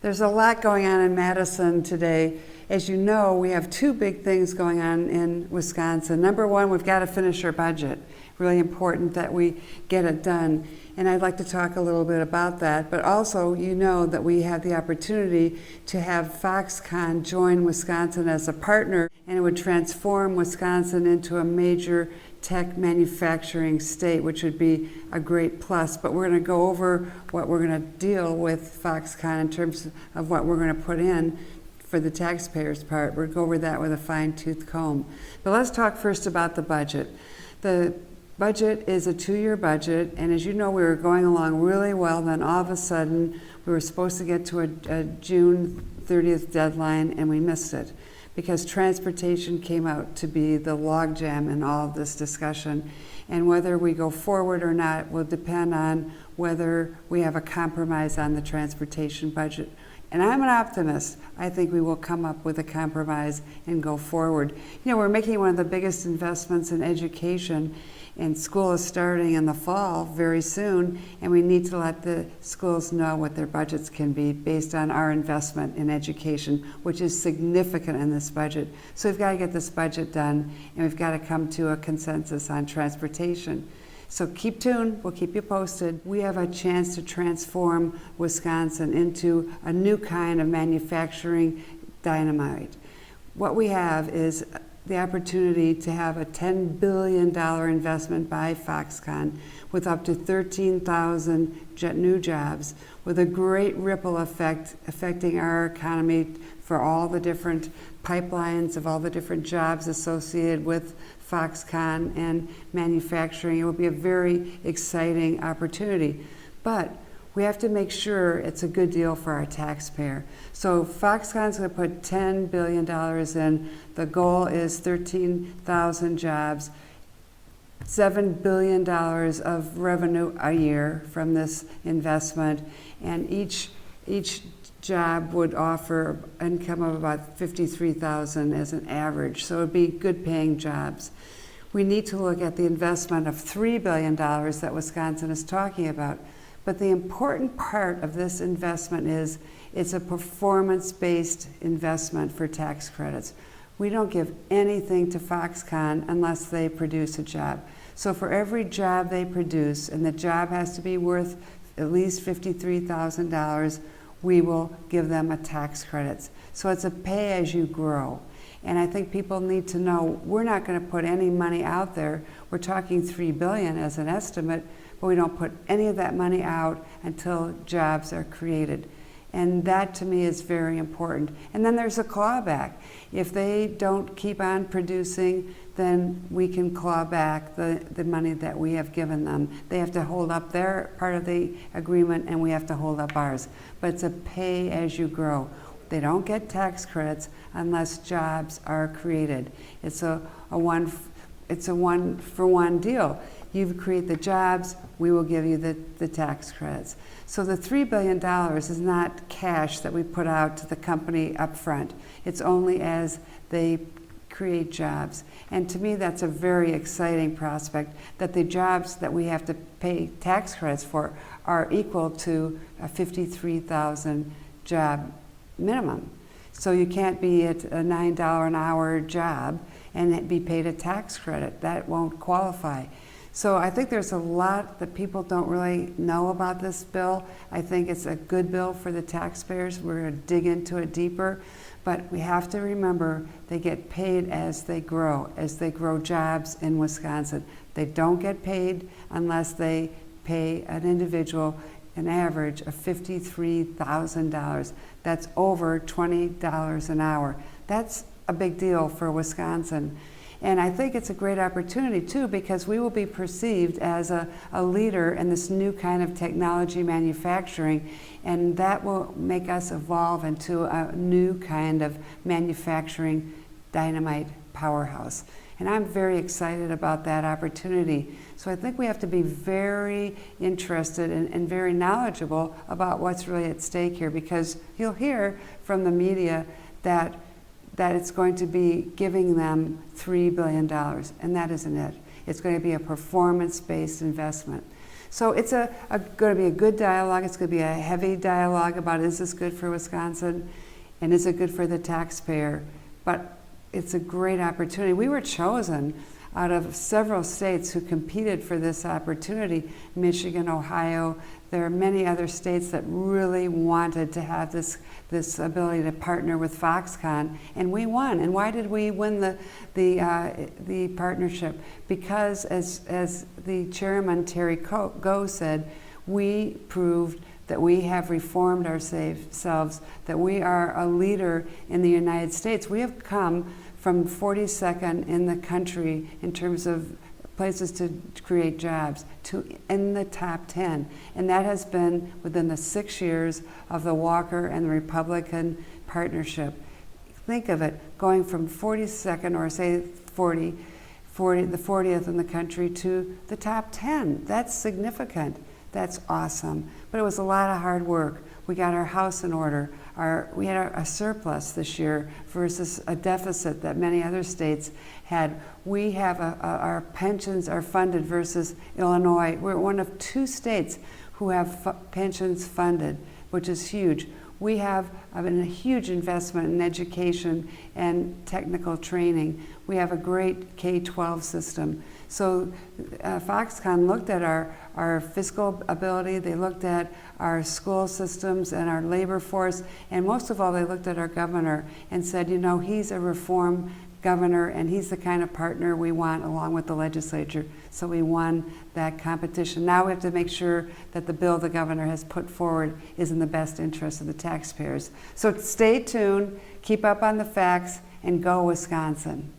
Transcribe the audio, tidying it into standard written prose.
There's a lot going on in Madison today. As you know, we have two big things going on in Wisconsin. Number one, we've got to finish our budget. Really important that we get it done. And I'd like to talk a little bit about that. But also, you know that we have the opportunity to have Foxconn join Wisconsin as a partner, and it would transform Wisconsin into a major tech manufacturing state, which would be a great plus. But we're going to go over what we're going to deal with Foxconn in terms of what we're going to put in for the taxpayers' part. We'll go over that with a fine-tooth comb. But let's talk first about the budget. The budget is a 2-year budget, and as you know, we were going along really well. Then all of a sudden, we were supposed to get to a June 30th deadline, and we missed it because transportation came out to be the logjam in all of this discussion. And whether we go forward or not will depend on whether we have a compromise on the transportation budget. And I'm an optimist. I think we will come up with a compromise and go forward. You know, we're making one of the biggest investments in education, and school is starting in the fall very soon, and we need to let the schools know what their budgets can be based on our investment in education, which is significant in this budget. So we've got to get this budget done, and we've got to come to a consensus on transportation. So keep tuned, we'll keep you posted. We have a chance to transform Wisconsin into a new kind of manufacturing dynamite. What we have is the opportunity to have a $10 billion investment by Foxconn with up to 13,000 new jobs, with a great ripple effect affecting our economy for all the different pipelines of all the different jobs associated with Foxconn and manufacturing. It will be a very exciting opportunity. But we have to make sure it's a good deal for our taxpayer. So Foxconn's going to put $10 billion in. The goal is 13,000 jobs, $7 billion of revenue a year from this investment, and each job would offer income of about $53,000 as an average. So it would be good paying jobs. We need to look at the investment of $3 billion that Wisconsin is talking about. But the important part of this investment is it's a performance-based investment for tax credits. We don't give anything to Foxconn unless they produce a job. So for every job they produce, and the job has to be worth at least $53,000, we will give them a tax credit. So it's a pay as you grow. And I think people need to know we're not going to put any money out there. We're talking $3 billion as an estimate, but we don't put any of that money out until jobs are created. And that to me is very important. And then there's a clawback. If they don't keep on producing, then we can claw back the money that we have given them. They have to hold up their part of the agreement, and we have to hold up ours. But it's a pay as you grow. They don't get tax credits unless jobs are created. It's a one-for-one deal. You create the jobs, we will give you the tax credits. So the $3 billion is not cash that we put out to the company up front. It's only as they create jobs. And to me, that's a very exciting prospect, that the jobs that we have to pay tax credits for are equal to a 53,000 job minimum. So you can't be at a $9 an hour job and be paid a tax credit. That won't qualify. So I think there's a lot that people don't really know about this bill. I think it's a good bill for the taxpayers. We're going to dig into it deeper. But we have to remember they get paid as they grow jobs in Wisconsin. They don't get paid unless they pay an individual an average of $53,000. That's over $20 an hour. That's a big deal for Wisconsin. And I think it's a great opportunity too, because we will be perceived as a leader in this new kind of technology manufacturing, and that will make us evolve into a new kind of manufacturing dynamite powerhouse. And I'm very excited about that opportunity. So I think we have to be very interested and very knowledgeable about what's really at stake here, because you'll hear from the media that it's going to be giving them $3 billion, and that isn't it. It's going to be a performance-based investment. So it's going to be a good dialogue. It's going to be a heavy dialogue about, is this good for Wisconsin and is it good for the taxpayer? But it's a great opportunity. We were chosen out of several states who competed for this opportunity, Michigan, Ohio. There are many other states that really wanted to have this ability to partner with Foxconn, and we won. And why did we win the partnership? Because as the chairman, Terry Go, said, we proved that we have reformed ourselves, that we are a leader in the United States. We have come from 42nd in the country in terms of places to create jobs to in the top 10. And that has been within the 6 years of the Walker and the Republican partnership. Think of it, going from 42nd or say the 40th in the country to the top 10. That's significant. That's awesome. But it was a lot of hard work. We got our house in order. We had a surplus this year versus a deficit that many other states had. We have our pensions are funded versus Illinois. We're one of 2 states who have pensions funded, which is huge. We have a huge investment in education and technical training. We have a great K-12 system. So Foxconn looked at our fiscal ability, they looked at our school systems and our labor force, and most of all they looked at our governor and said, you know, he's a reform governor and he's the kind of partner we want along with the legislature. So we won that competition. Now we have to make sure that the bill the governor has put forward is in the best interest of the taxpayers. So stay tuned, keep up on the facts, and go Wisconsin.